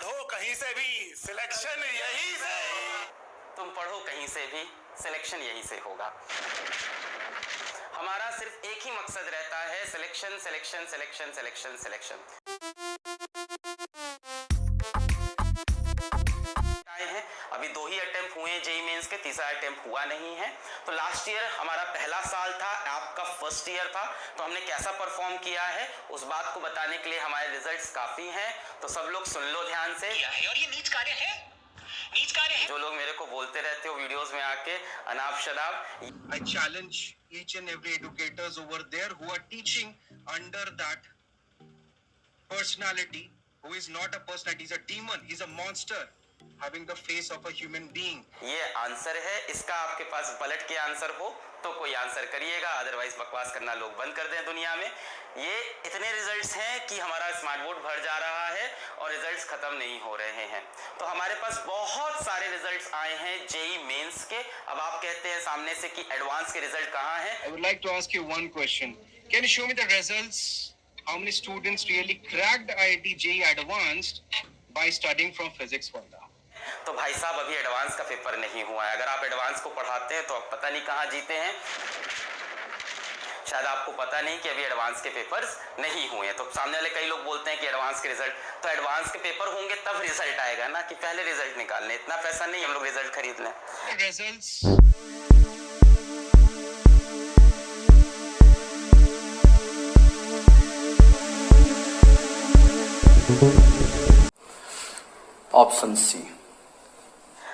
पढ़ो कहीं से भी, सिलेक्शन यहीं से। तुम पढ़ो कहीं से भी, सिलेक्शन यहीं से होगा। हमारा सिर्फ एक ही मकसद रहता है, selection selection selection selection selection. अभी 2 ही अटेम्प्ट हुए हैं जेईई मेंस के, तीसरा अटेम्प्ट हुआ नहीं है। तो लास्ट ईयर हमारा पहला साल था, आपका फर्स्ट ईयर था, तो हमने कैसा परफॉर्म किया है उस बात को बताने के लिए हमारे रिजल्ट्स काफी हैं। तो सब लोग सुन लो ध्यान से। और ये नीच कार्य है, नीच कार्य है। जो लोग मेरे को बोलते रहते हो वीडियोस में आके अनाप शनाप, I challenge each and every educators over there who are teaching under that personality, who is not a personality, he's a demon, he's a monster having the face of a human being. ये answer है। इसका आपके पास पलट के answer हो तो कोई answer करिएगा, अदरवाइज बकवास करना लोग बंद कर दें दुनिया में। ये इतने रिजल्ट्स हैं कि हमारा स्मार्ट बोर्ड भर जा रहा है और रिजल्ट्स खत्म नहीं हो रहे हैं। तो हमारे पास बहुत सारे रिजल्ट्स आए हैं जेईई मेंस के। अब आप कहते हैं सामने से कि एडवांस के रिजल्ट कहाँ हैं? I would like to ask you one question. Can you show me the results? How many students really cracked IIT JEE Advanced by studying from Physics Wala? तो भाई साहब अभी एडवांस का पेपर नहीं हुआ है। अगर आप एडवांस को पढ़ाते हैं तो आप पता नहीं कहाँ जीते हैं। शायद आपको पता नहीं कि अभी एडवांस के पेपर्स नहीं हुए हैं। तो सामने वाले कई लोग बोलते हैं कि एडवांस के रिजल्ट, तो एडवांस के पेपर होंगे तब रिजल्ट आएगा ना, कि पहले रिजल्ट निकालने। इतना पैसा नहीं हम लोग रिजल्ट खरीद लें। Results. Option C.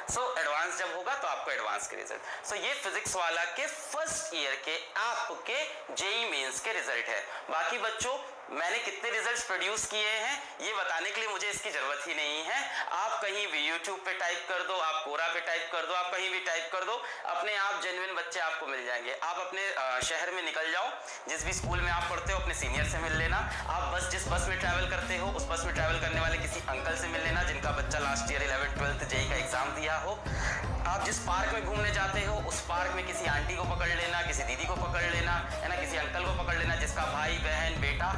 So advance जब होगा तो आपको एडवांस के रिजल्ट। सो ये फिजिक्स वाला के फर्स्ट ईयर के आपके जेईई मेंस के रिजल्ट है। बाकी बच्चों मैंने कितने रिजल्ट्स प्रोड्यूस किए हैं ये बताने के लिए मुझे इसकी जरूरत ही नहीं है। आप कहीं भी यूट्यूब पे टाइप कर दो, आप कोरा पे टाइप कर दो, आप कहीं भी टाइप कर दो, अपने आप जेन्युइन बच्चे आपको मिल जाएंगे। आप अपने शहर में निकल जाओ, जिस भी स्कूल में आप पढ़ते हो अपने सीनियर से मिल लेना। आप जिस बस में ट्रैवल करते हो उस बस में ट्रैवल करने वाले किसी अंकल से मिल लेना जिनका बच्चा last year 11th 12th JEE का एग्जाम दिया हो। आप जिस पार्क में घूमने जाते हो उस पार्क में किसी आंटी को पकड़ लेना, किसी दीदी को पकड़ लेना, है ना, किसी अंकल को पकड़ लेना जिसका भाई बहन बेटा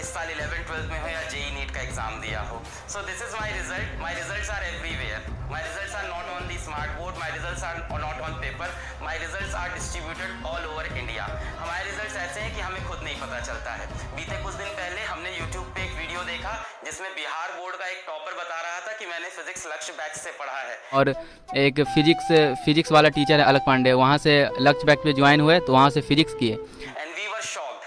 इस साल 11th 12th में हो या जेईई नीट का एग्जाम दिया हो। So this is my result. My results are everywhere. My results are not on the smart board, my results are not on paper, my results are distributed all over India. हमारे results ऐसे हैं कि हमें खुद नहीं पता चलता है। बीते कुछ दिन पहले हमने यूट्यूब पे एक वीडियो देखा जिसमें बिहार बोर्ड का एक टॉपर बता रहा था कि मैंने फिजिक्स लक्ष्य बैच से पढ़ा है। और एक फिजिक्स वाला टीचर है अलग पांडे, वहाँ से लक्ष्य बैच पे ज्वाइन हुए तो वहाँ से फिजिक्स किए। And we were shocked.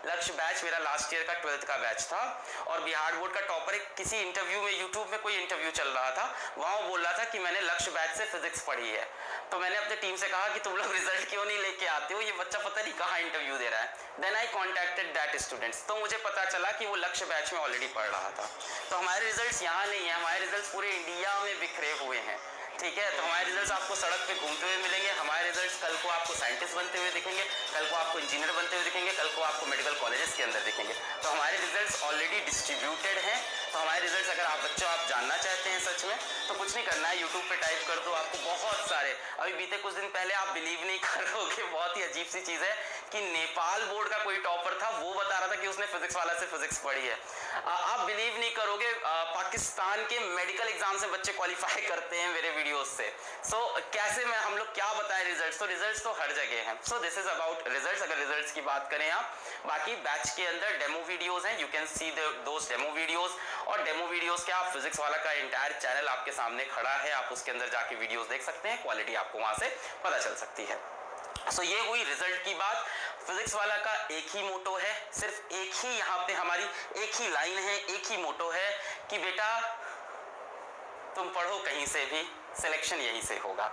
Lakshya batch मेरा लास्ट ईयर का 12th का बैच था और बिहार बोर्ड का टॉपर एक किसी इंटरव्यू में, यूट्यूब में कोई इंटरव्यू चल रहा था, वहाँ वो बोल रहा था कि मैंने लक्ष्य बैच से फिजिक्स पढ़ी है। तो मैंने अपने टीम से कहा कि तुम लोग रिजल्ट क्यों नहीं लेके आते हो, ये बच्चा पता नहीं कहाँ इंटरव्यू दे रहा है। Then I contacted that students, तो मुझे पता चला कि वो लक्ष्य बैच में ऑलरेडी पढ़ रहा था। तो हमारे रिजल्ट्स यहाँ नहीं है, हमारे रिजल्ट्स पूरे इंडिया में बिखरे हुए हैं। ठीक है, तो हमारे रिजल्ट्स आपको सड़क पे घूमते हुए मिलेंगे। हमारे रिजल्ट्स कल को आपको साइंटिस्ट बनते हुए दिखेंगे, कल को आपको इंजीनियर बनते हुए दिखेंगे, कल को आपको मेडिकल कॉलेजेस के अंदर दिखेंगे। तो हमारे रिजल्ट्स ऑलरेडी डिस्ट्रीब्यूटेड हैं। तो हमारे रिजल्ट्स अगर आप बच्चों आप जानना चाहते हैं सच में, तो कुछ नहीं करना है, यूट्यूब पे टाइप कर दो, आपको बहुत सारे। अभी बीते कुछ दिन पहले आप बिलीव नहीं करोगे, बहुत ही अजीब सी चीज़ है कि नेपाल बोर्ड का कोई टॉपर था, वो बता रहा था कि उसने फिजिक्स वाला से फिजिक्स पढ़ी है। आप बिलीव नहीं करोगे, पाकिस्तान के मेडिकल एग्जाम से बच्चे क्वालिफाई करते हैं मेरे वीडियोस से। सो कैसे मैं हम लोग क्या बताएं रिजल्ट्स, तो रिजल्ट्स तो हर जगह हैं। सो दिस इज अबाउट रिजल्ट्स। अगर रिजल्ट्स की बात करें आप, बाकी बैच के अंदर डेमो वीडियोस हैं, you can see those demo videos. और डेमो वीडियोस के आप फिजिक्स वाला का एंटायर चैनल आपके सामने खड़ा है, आप उसके अंदर जाके वीडियोस देख सकते हैं, क्वालिटी आपको वहां से पता चल सकती है। सो ये हुई रिजल्ट की बात। फिजिक्स वाला का एक ही मोटो है, सिर्फ एक ही, यहाँ पे हमारी एक ही लाइन है, एक ही मोटो है कि बेटा तुम पढ़ो कहीं से भी, सिलेक्शन यहीं से होगा।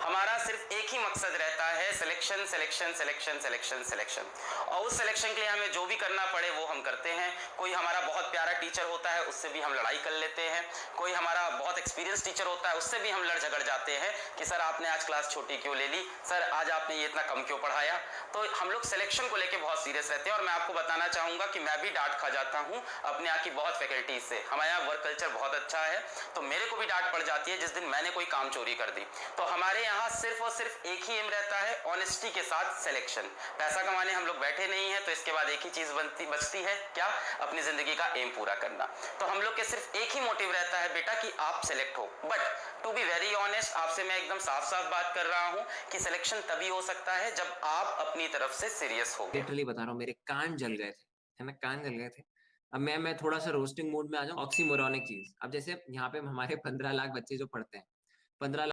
हमारा सिर्फ एक ही मकसद रहता है, selection selection selection selection selection. और उस सिलेक्शन के लिए हमें जो भी करना पड़े वो हम करते हैं। कोई हमारा बहुत प्यारा टीचर होता है, उससे भी हम लड़ाई कर लेते हैं। कोई हमारा बहुत एक्सपीरियंस टीचर होता है, उससे भी हम लड़ झगड़ जाते हैं कि सर आपने आज क्लास छोटी क्यों ले ली, सर आज आपने ये इतना कम क्यों पढ़ाया। तो हम लोग सिलेक्शन को लेकर बहुत सीरियस रहते हैं। और मैं आपको बताना चाहूँगा कि मैं भी डांट खा जाता हूँ अपने यहाँ की बहुत फैकल्टीज से। हमारे यहाँ वर्क कल्चर बहुत अच्छा है, तो मेरे को भी डांट पड़ जाती है जिस दिन मैंने कोई काम चोरी कर दी। तो हमारे यहाँ सिर्फ और सिर्फ एक ही एम रहता है, ऑनेस्टी के साथ सिलेक्शन। पैसा कमाने हम लोग बैठे नहीं है, तो इसके बाद एक ही चीज बचती है, क्या? अपनी जिंदगी का एम पूरा करना। तो हम लोग के सिर्फ एक ही मोटिव रहता है बेटा कि आप सेलेक्ट हो। But to be very honest, आपसे मैं एकदम साफ साफ बात कर रहा हूँ कि सिलेक्शन तभी हो सकता है जब आप अपनी तरफ से सीरियस हो। लिटरली बता रहा हूँ, मेरे कान जल गए थे, है ना, कान जल गए थे। अब मैं थोड़ा सा रोस्टिंग मूड में आ जाऊँ। ऑक्सीमोरॉनिक चीज, अब जैसे यहाँ पे हमारे 15 लाख बच्चे जो पढ़ते हैं, 15